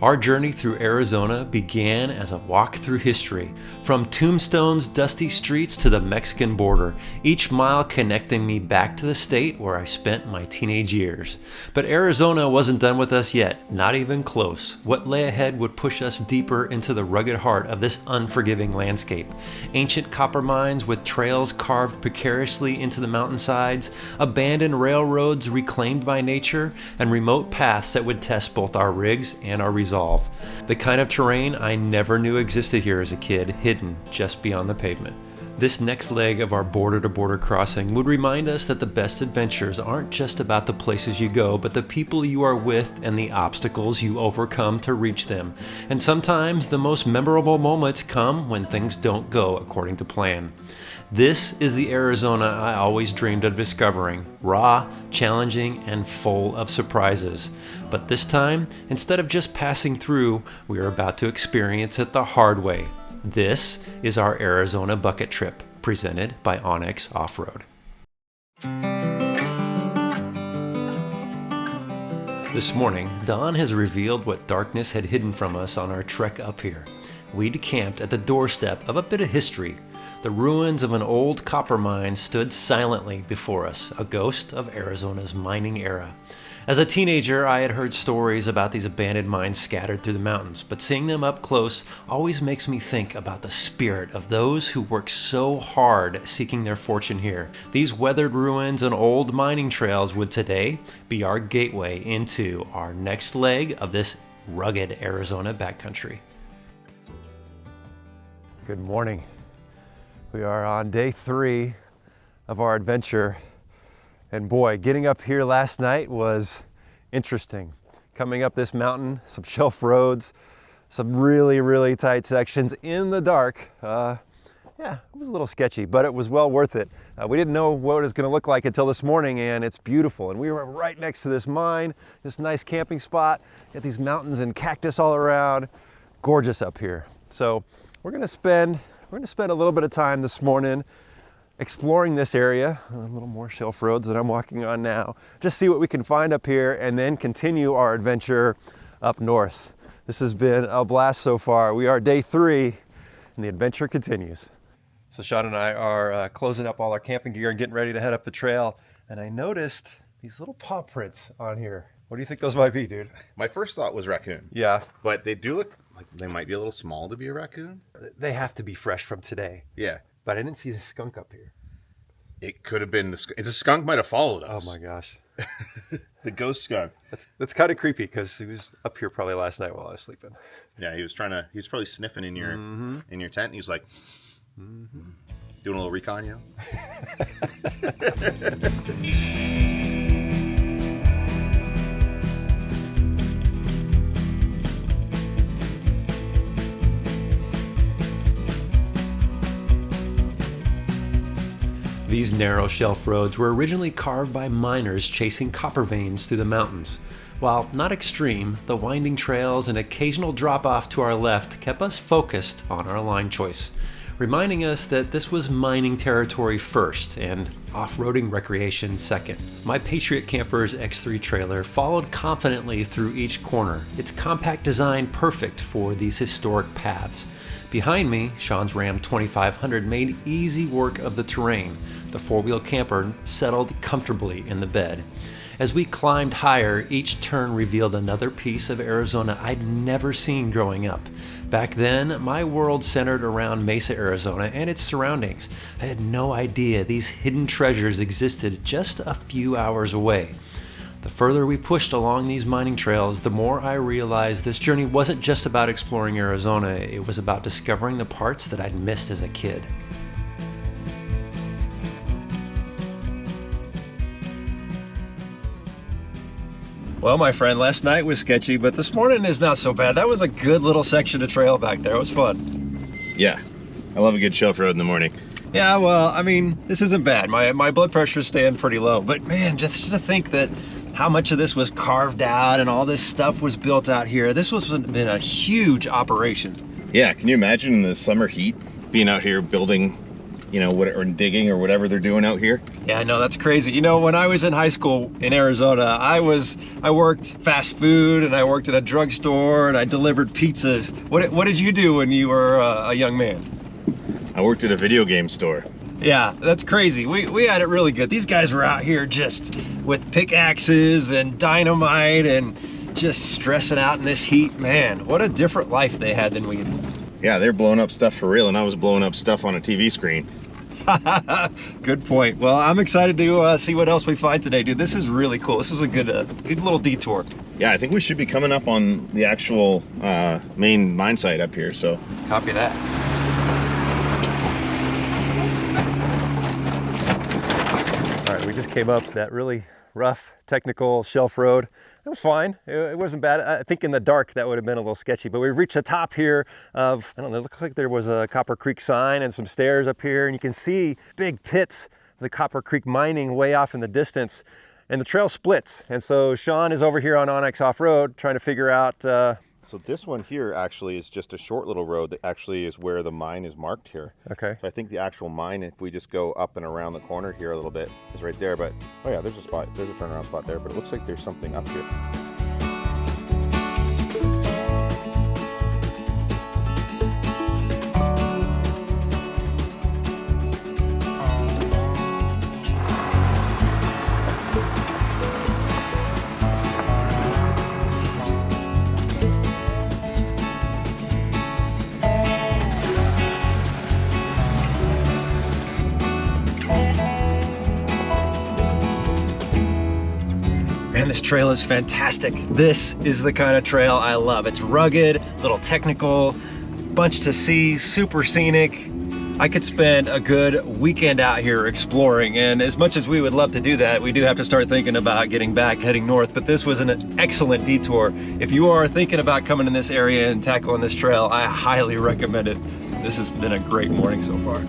Our journey through Arizona began as a walk through history, from Tombstone's dusty streets to the Mexican border, each mile connecting me back to the state where I spent my teenage years. But Arizona wasn't done with us yet, not even close. What lay ahead would push us deeper into the rugged heart of this unforgiving landscape. Ancient copper mines with trails carved precariously into the mountainsides, abandoned railroads reclaimed by nature, and remote paths that would test both our rigs and our resolve. The kind of terrain I never knew existed here as a kid, hidden just beyond the pavement. This next leg of our border-to-border crossing would remind us that the best adventures aren't just about the places you go, but the people you are with and the obstacles you overcome to reach them. And sometimes the most memorable moments come when things don't go according to plan. This is the Arizona I always dreamed of discovering, raw, challenging, and full of surprises. But this time, instead of just passing through, we are about to experience it the hard way. This is our Arizona bucket trip, presented by Onyx Offroad. This morning, dawn has revealed what darkness had hidden from us on our trek up here. We decamped at the doorstep of a bit of history. The ruins of an old copper mine stood silently before us, a ghost of Arizona's mining era. As a teenager, I had heard stories about these abandoned mines scattered through the mountains, but seeing them up close always makes me think about the spirit of those who worked so hard seeking their fortune here. These weathered ruins and old mining trails would today be our gateway into our next leg of this rugged Arizona backcountry. Good morning. We are on day 3 of our adventure, and boy, getting up here last night was interesting. Coming up this mountain, some shelf roads, some really tight sections in the dark. Yeah, it was a little sketchy, but it was well worth it. We didn't know what it was going to look like until this morning, and it's beautiful. And we were right next to this mine, this nice camping spot. Got these mountains and cactus all around. Gorgeous up here. So we're going to spend a little bit of time this morning exploring this area, a little more shelf roads that I'm walking on now, just see what we can find up here and then continue our adventure up north. This has been a blast so far. We are day 3 and the adventure continues. So Sean and I are closing up all our camping gear and getting ready to head up the trail, and I noticed these little paw prints on here. What do you think those might be, dude? My first thought was raccoon. Yeah. But they do look like they might be a little small to be a raccoon. They have to be fresh from today. Yeah. But I didn't see a skunk up here. It could have been the skunk might have followed us. Oh my gosh. The ghost skunk. That's kind of creepy because he was up here probably last night while I was sleeping. Yeah, he was probably sniffing in your in your tent, and he was like doing a little recon, you know? These narrow shelf roads were originally carved by miners chasing copper veins through the mountains. While not extreme, the winding trails and occasional drop-off to our left kept us focused on our line choice, reminding us that this was mining territory first and off-roading recreation second. My Patriot Camper's X3 trailer followed confidently through each corner, its compact design perfect for these historic paths. Behind me, Sean's Ram 2500 made easy work of the terrain. The four-wheel camper settled comfortably in the bed. As we climbed higher, each turn revealed another piece of Arizona I'd never seen growing up. Back then, my world centered around Mesa, Arizona and its surroundings. I had no idea these hidden treasures existed just a few hours away. The further we pushed along these mining trails, the more I realized this journey wasn't just about exploring Arizona, it was about discovering the parts that I'd missed as a kid. Well, my friend, last night was sketchy, but this morning is not so bad. That was a good little section of trail back there. It was fun. Yeah, I love a good shelf road in the morning. Yeah, well, I mean, this isn't bad. My blood pressure's staying pretty low, but man, just to think that how much of this was carved out and all this stuff was built out here. This was been a huge operation. Yeah, can you imagine in the summer heat being out here building you know, what, or digging or whatever they're doing out here. Yeah, I know, that's crazy. You know, when I was in high school in Arizona, I worked fast food, and I worked at a drugstore, and I delivered pizzas. What did you do when you were a young man? I worked at a video game store. Yeah, that's crazy. We had it really good. These guys were out here just with pickaxes and dynamite and just stressing out in this heat. Man, what a different life they had than we did. Yeah, they're blowing up stuff for real, and I was blowing up stuff on a TV screen. Good point. Well, I'm excited to see what else we find today, dude. This is really cool. This was a good little detour. Yeah, I think we should be coming up on the actual main mine site up here, so. Copy that. All right, we just came up that really rough, technical shelf road. It was fine. It wasn't bad. I think in the dark that would have been a little sketchy, but we've reached the top here of, I don't know, it looks like there was a Copper Creek sign and some stairs up here, and you can see big pits of the Copper Creek mining way off in the distance, and the trail splits. And so Sean is over here on Onyx Off-Road trying to figure out So this one here actually is just a short little road that actually is where the mine is marked here. Okay. So I think the actual mine, if we just go up and around the corner here a little bit, is right there. But, oh yeah, there's a spot, there's a turnaround spot there, but it looks like there's something up here. Man, this trail is fantastic. This is the kind of trail I love. It's rugged, a little technical, bunch to see, super scenic. I could spend a good weekend out here exploring, and as much as we would love to do that, we do have to start thinking about getting back, heading north, but this was an excellent detour. If you are thinking about coming in this area and tackling this trail, I highly recommend it. This has been a great morning so far.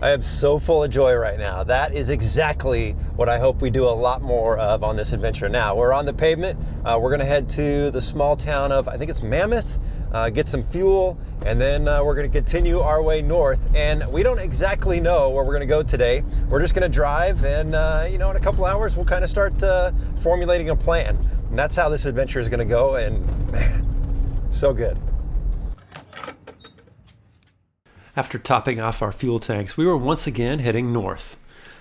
I am so full of joy right now. That is exactly what I hope we do a lot more of on this adventure. Now, we're on the pavement. We're gonna head to the small town of, I think it's Mammoth, get some fuel, and then we're gonna continue our way north. And we don't exactly know where we're gonna go today. We're just gonna drive, and you know, in a couple hours, we'll kind of start formulating a plan. And that's how this adventure is gonna go, and man, so good. After topping off our fuel tanks, we were once again heading north.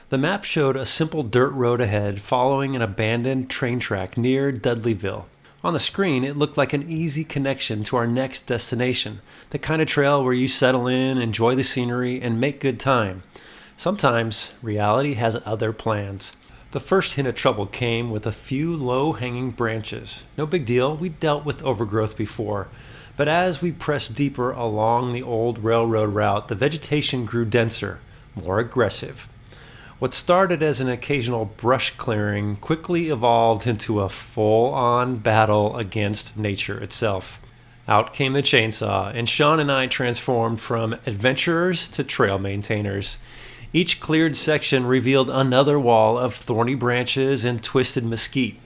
The map showed a simple dirt road ahead following an abandoned train track near Dudleyville. On the screen, it looked like an easy connection to our next destination, the kind of trail where you settle in, enjoy the scenery, and make good time. Sometimes, reality has other plans. The first hint of trouble came with a few low-hanging branches. No big deal, we'd dealt with overgrowth before. But as we pressed deeper along the old railroad route, the vegetation grew denser, more aggressive. What started as an occasional brush clearing quickly evolved into a full-on battle against nature itself. Out came the chainsaw, and Sean and I transformed from adventurers to trail maintainers. Each cleared section revealed another wall of thorny branches and twisted mesquite.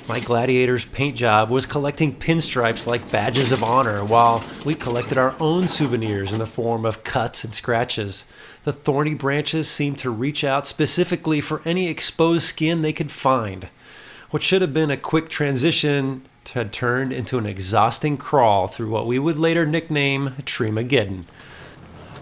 My gladiator's paint job was collecting pinstripes like badges of honor, while we collected our own souvenirs in the form of cuts and scratches. The thorny branches seemed to reach out specifically for any exposed skin they could find. What should have been a quick transition had turned into an exhausting crawl through what we would later nickname Treemagedon.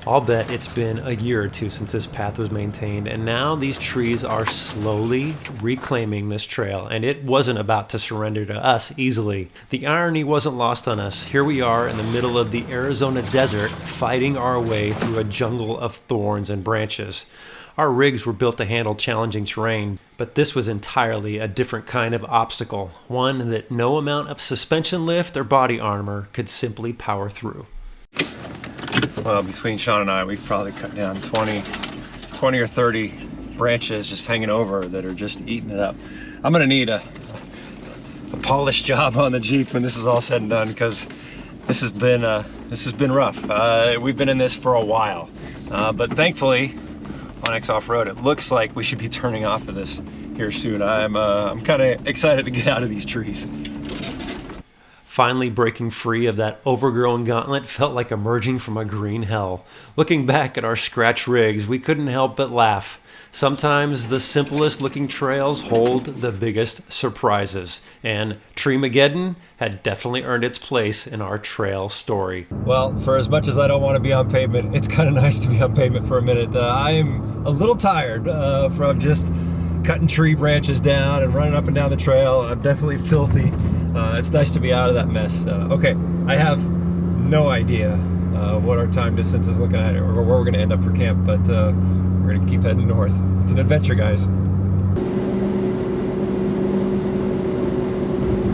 I'll bet it's been a year or two since this path was maintained, and now these trees are slowly reclaiming this trail, and it wasn't about to surrender to us easily. The irony wasn't lost on us. Here we are in the middle of the Arizona desert, fighting our way through a jungle of thorns and branches. Our rigs were built to handle challenging terrain, but this was entirely a different kind of obstacle, one that no amount of suspension lift or body armor could simply power through. Well, between Sean and I, we've probably cut down 20 or 30 branches just hanging over that are just eating it up. I'm gonna need a polished job on the Jeep when this is all said and done, because this has been rough. We've been in this for a while, but thankfully on X Offroad, it looks like we should be turning off of this here soon. I'm kind of excited to get out of these trees. Finally breaking free of that overgrown gauntlet felt like emerging from a green hell. Looking back at our scratch rigs, we couldn't help but laugh. Sometimes the simplest looking trails hold the biggest surprises, and Treemagedon had definitely earned its place in our trail story. Well, for as much as I don't want to be on pavement, it's kind of nice to be on pavement for a minute. I am a little tired from just cutting tree branches down and running up and down the trail. I'm definitely filthy. It's nice to be out of that mess. Okay, I have no idea what our time distance is looking at or where we're going to end up for camp, but we're going to keep heading north. It's an adventure, guys.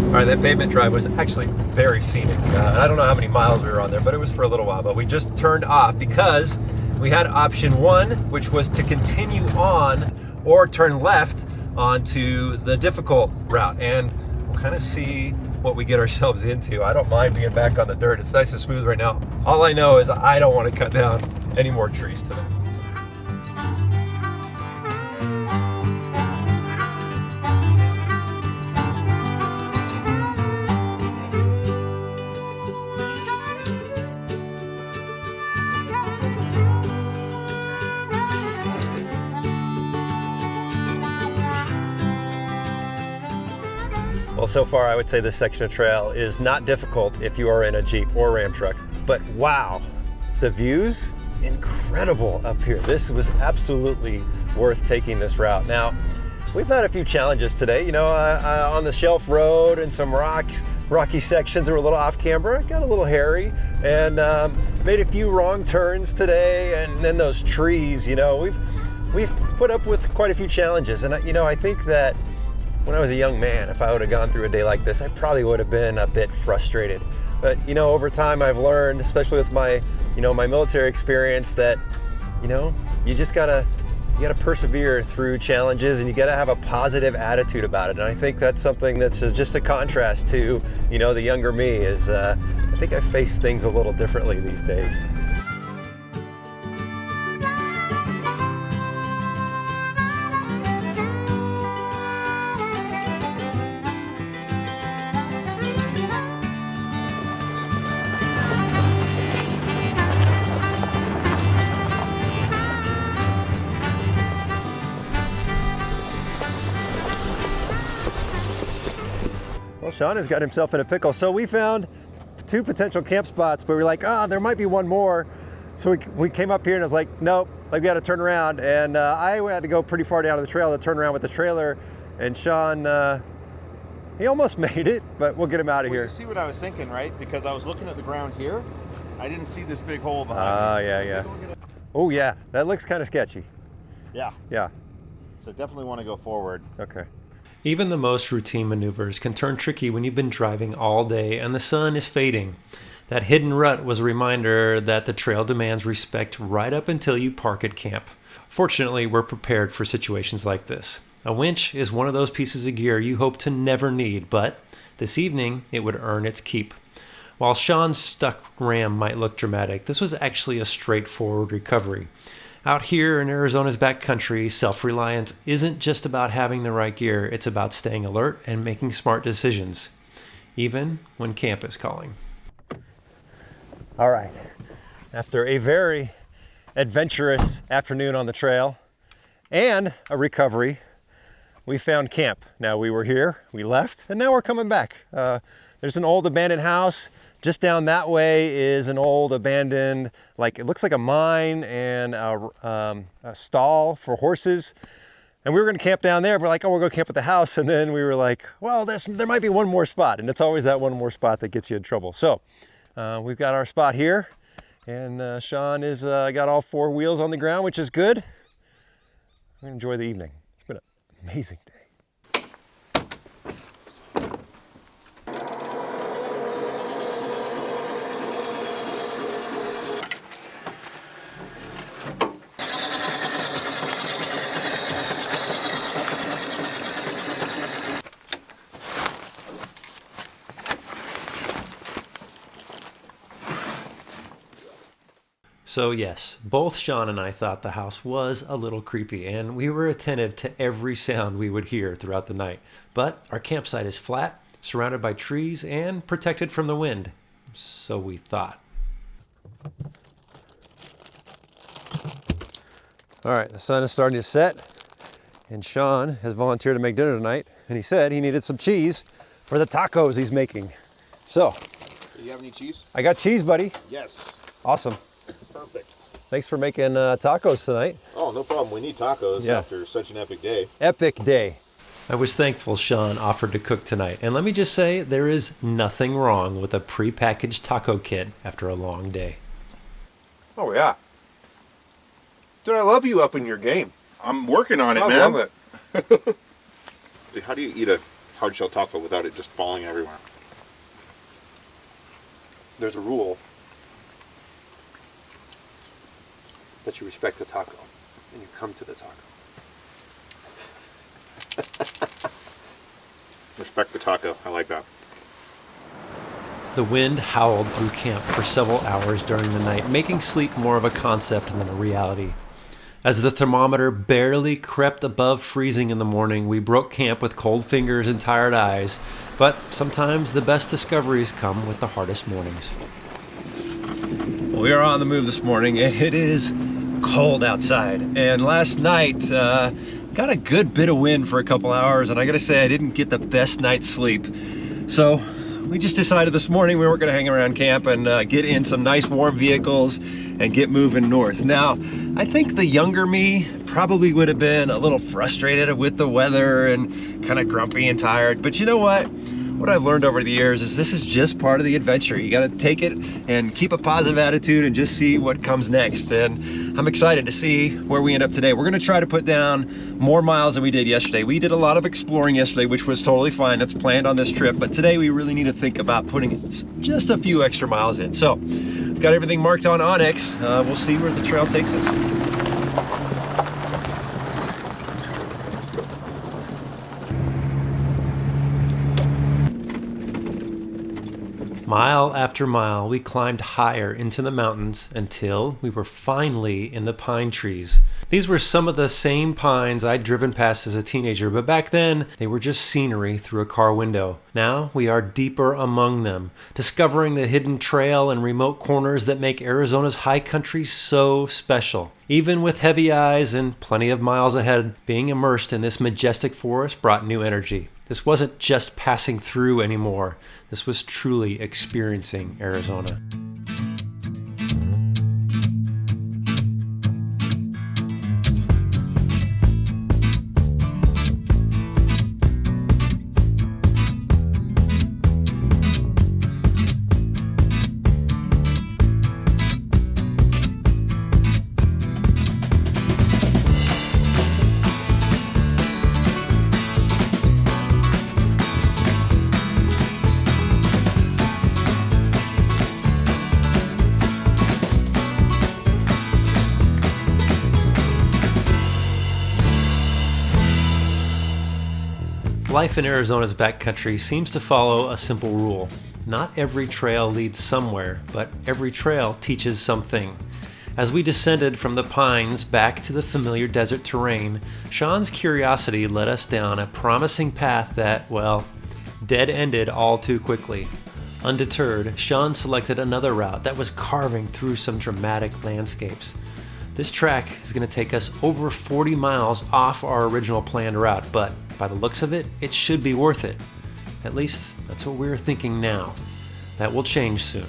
All right, that pavement drive was actually very scenic. I don't know how many miles we were on there, but it was for a little while. But we just turned off because we had option one, which was to continue on or turn left onto the difficult route, and we'll kind of see what we get ourselves into. I don't mind being back on the dirt. It's nice and smooth right now. All I know is I don't want to cut down any more trees today. Well, so far I would say this section of trail is not difficult if you are in a Jeep or Ram truck, but wow, the views, incredible up here. This was absolutely worth taking this route. Now, we've had a few challenges today, you know, on the shelf road and some rocky sections that were a little off camber. It got a little hairy and made a few wrong turns today, and then those trees, you know, we've put up with quite a few challenges. And you know, I think that when I was a young man, if I would have gone through a day like this, I probably would have been a bit frustrated. But you know, over time I've learned, especially with my, you know, my military experience, that, you know, you gotta persevere through challenges, and you gotta have a positive attitude about it. And I think that's something that's just a contrast to, you know, the younger me. Is I think I face things a little differently these days. Well, Sean has got himself in a pickle. So we found 2 potential camp spots, but we were like, there might be one more. So we came up here and I was like, nope, we got to turn around. And I had to go pretty far down to the trail to turn around with the trailer. And Sean, he almost made it, but we'll get him out of here. You see what I was thinking, right? Because I was looking at the ground here. I didn't see this big hole behind me. Yeah. Oh, yeah, that looks kind of sketchy. Yeah. Yeah. So definitely want to go forward. Okay. Even the most routine maneuvers can turn tricky when you've been driving all day and the sun is fading. That hidden rut was a reminder that the trail demands respect right up until you park at camp. Fortunately, we're prepared for situations like this. A winch is one of those pieces of gear you hope to never need, but this evening it would earn its keep. While Sean's stuck ram might look dramatic, this was actually a straightforward recovery. Out here in Arizona's backcountry, self-reliance isn't just about having the right gear, it's about staying alert and making smart decisions, even when camp is calling. All right, after a very adventurous afternoon on the trail and a recovery, we found camp. Now, we were here, we left, and now we're coming back. There's an old abandoned house. Just down that way is an old abandoned, like, it looks like a mine and a stall for horses. And we were gonna camp down there. We're like, we'll go camp at the house. And then we were like, well, there might be one more spot. And it's always that one more spot that gets you in trouble. So we've got our spot here. And Sean is got all 4 wheels on the ground, which is good. I'm gonna enjoy the evening. It's been an amazing day. So yes, both Sean and I thought the house was a little creepy, and we were attentive to every sound we would hear throughout the night. But our campsite is flat, surrounded by trees, and protected from the wind. So we thought. All right, the sun is starting to set, and Sean has volunteered to make dinner tonight, and he said he needed some cheese for the tacos he's making. So, Do you have any cheese? I got cheese, buddy. Yes. Awesome. Perfect. Thanks for making tacos tonight. Oh, no problem. We need tacos after such an epic day. Epic day. I was thankful Sean offered to cook tonight, and let me just say, there is nothing wrong with a pre-packaged taco kit after a long day. Oh, yeah. Dude, I love you up in your game. I'm working on it, I man. love it. Dude, how do you eat a hard shell taco without it just falling everywhere? There's a rule that you respect the taco and you come to the taco. Respect the taco. I like that. The wind howled through camp for several hours during the night, making sleep more of a concept than a reality. As the thermometer barely crept above freezing in the morning, we broke camp with cold fingers and tired eyes, but sometimes the best discoveries come with the hardest mornings. We are on the move this morning, and it is cold outside. And last night, got a good bit of wind for a couple hours, and I gotta say, I didn't get the best night's sleep. So we just decided this morning we weren't gonna hang around camp and get in some nice warm vehicles and get moving north. Now, I think the younger me probably would have been a little frustrated with the weather and kind of grumpy and tired, but you know what? What I've learned over the years is this is just part of the adventure. You got to take it and keep a positive attitude and just see what comes next. And I'm excited to see where we end up today. We're going to try to put down more miles than we did yesterday. We did a lot of exploring yesterday, which was totally fine. That's planned on this trip. But today we really need to think about putting just a few extra miles in. So we've got everything marked on Onyx. We'll see where the trail takes us. Mile after mile, we climbed higher into the mountains until we were finally in the pine trees. These were some of the same pines I'd driven past as a teenager, but back then they were just scenery through a car window. Now we are deeper among them, discovering the hidden trail and remote corners that make Arizona's high country so special. Even with heavy eyes and plenty of miles ahead, being immersed in this majestic forest brought new energy. This wasn't just passing through anymore. This was truly experiencing Arizona. Life in Arizona's backcountry seems to follow a simple rule. Not every trail leads somewhere, but every trail teaches something. As we descended from the pines back to the familiar desert terrain, Sean's curiosity led us down a promising path that, well, dead-ended all too quickly. Undeterred, Sean selected another route that was carving through some dramatic landscapes. This track is going to take us over 40 miles off our original planned route, but by the looks of it, it should be worth it. At least, that's what we're thinking now. That will change soon.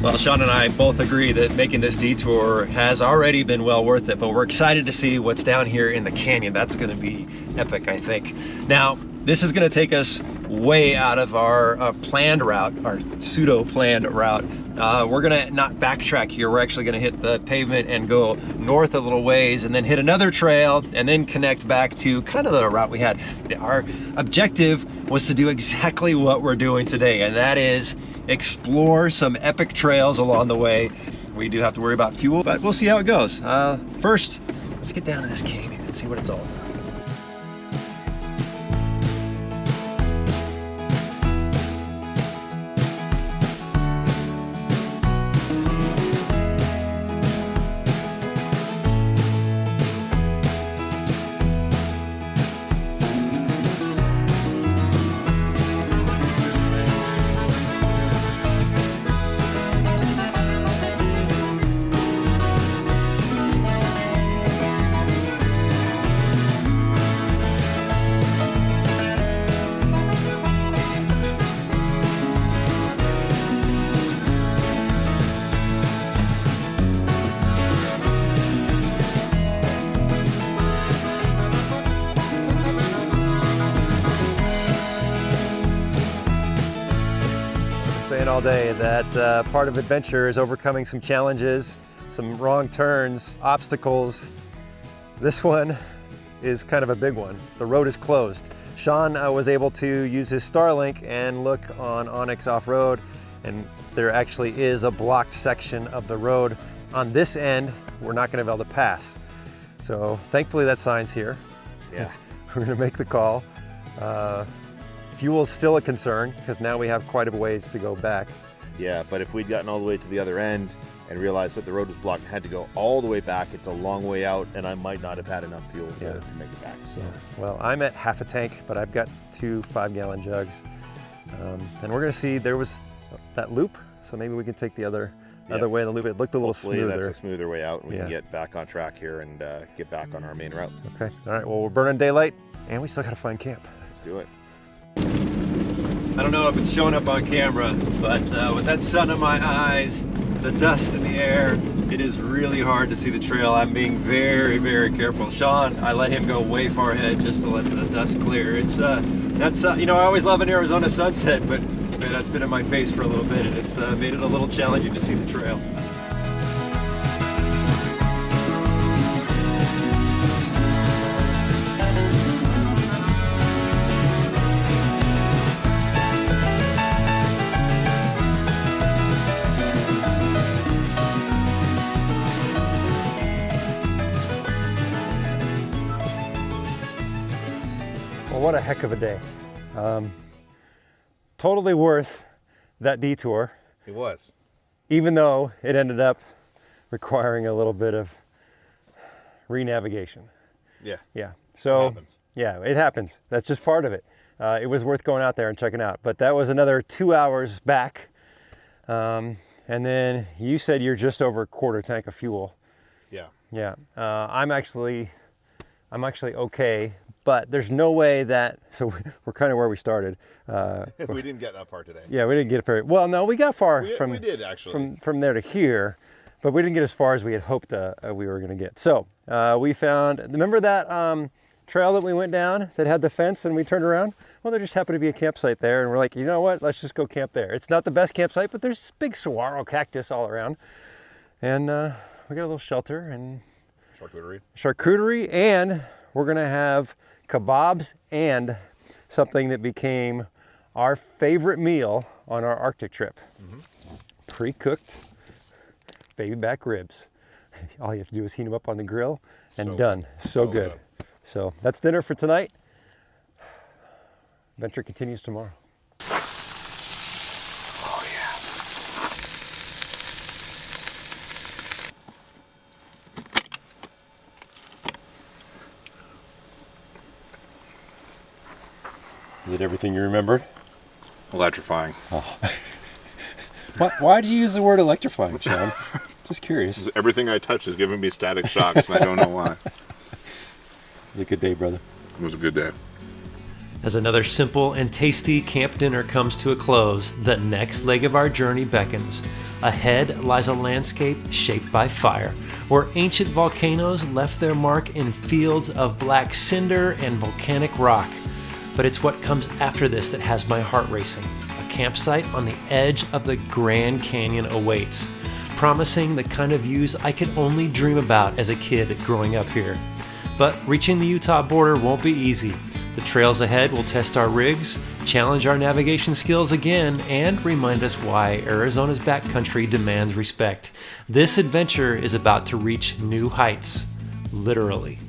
Well, Sean and I both agree that making this detour has already been well worth it, but we're excited to see what's down here in the canyon. That's going to be epic, I think. Now, this is going to take us way out of our planned route, our pseudo-planned route. We're going to not backtrack here. We're actually going to hit the pavement and go north a little ways and then hit another trail and then connect back to kind of the route we had. Our objective was to do exactly what we're doing today, and that is explore some epic trails along the way. We do have to worry about fuel, but we'll see how it goes. First, let's get down to this canyon and see what it's all about. Saying all day that part of adventure is overcoming some challenges, some wrong turns, obstacles. This one is kind of a big one. The road is closed. Sean was able to use his Starlink and look on Onyx Offroad, and there actually is a blocked section of the road on this end we're not going to be able to pass. So thankfully that sign's here. Yeah. We're going to make the call. Fuel is still a concern because now we have quite a ways to go back. Yeah, but if we'd gotten all the way to the other end and realized that the road was blocked and had to go all the way back, it's a long way out, and I might not have had enough fuel to make it back. So, well, I'm at half a tank, but I've got 2 5-gallon jugs. And we're going to see, there was that loop, so maybe we can take the other way in the loop. It looked a little hopefully smoother. That's a smoother way out, and we can get back on track here and get back on our main route. Okay, all right, well, we're burning daylight, and we still got to find camp. Let's do it. I don't know if it's showing up on camera, but with that sun in my eyes, the dust in the air, it is really hard to see the trail. I'm being very, very careful. Sean, I let him go way far ahead just to let the dust clear. It's you know, I always love an Arizona sunset, but man, that's been in my face for a little bit, and it's made it a little challenging to see the trail. What a heck of a day. Totally worth that detour. It was. Even though it ended up requiring a little bit of re-navigation. Yeah. Yeah. So, it happens. Yeah, it happens. That's just part of it. It was worth going out there and checking out. But that was another 2 hours back. And then you said you're just over a quarter tank of fuel. Yeah. Yeah. I'm actually okay. But there's no way that, so we're kind of where we started. We didn't get that far today. Yeah, we didn't get very, well, no, we got far We did actually. From there to here, but we didn't get as far as we had hoped we were gonna get. So we found, remember that trail that we went down that had the fence and we turned around? Well, there just happened to be a campsite there, and we're like, you know what, let's just go camp there. It's not the best campsite, but there's big saguaro cactus all around. And we got a little shelter and charcuterie, and we're gonna have kebabs and something that became our favorite meal on our Arctic trip. Pre-cooked baby back ribs. All you have to do is heat them up on the grill and done. So good. So that's dinner for tonight. Adventure continues tomorrow. Oh yeah. Is it everything you remembered? Electrifying. Oh. Why did you use the word electrifying, Sean? Just curious. Everything I touch is giving me static shocks, and I don't know why. It was a good day, brother. It was a good day. As another simple and tasty camp dinner comes to a close, the next leg of our journey beckons. Ahead lies a landscape shaped by fire, where ancient volcanoes left their mark in fields of black cinder and volcanic rock. But it's what comes after this that has my heart racing. A campsite on the edge of the Grand Canyon awaits, promising the kind of views I could only dream about as a kid growing up here. But reaching the Utah border won't be easy. The trails ahead will test our rigs, challenge our navigation skills again, and remind us why Arizona's backcountry demands respect. This adventure is about to reach new heights, literally.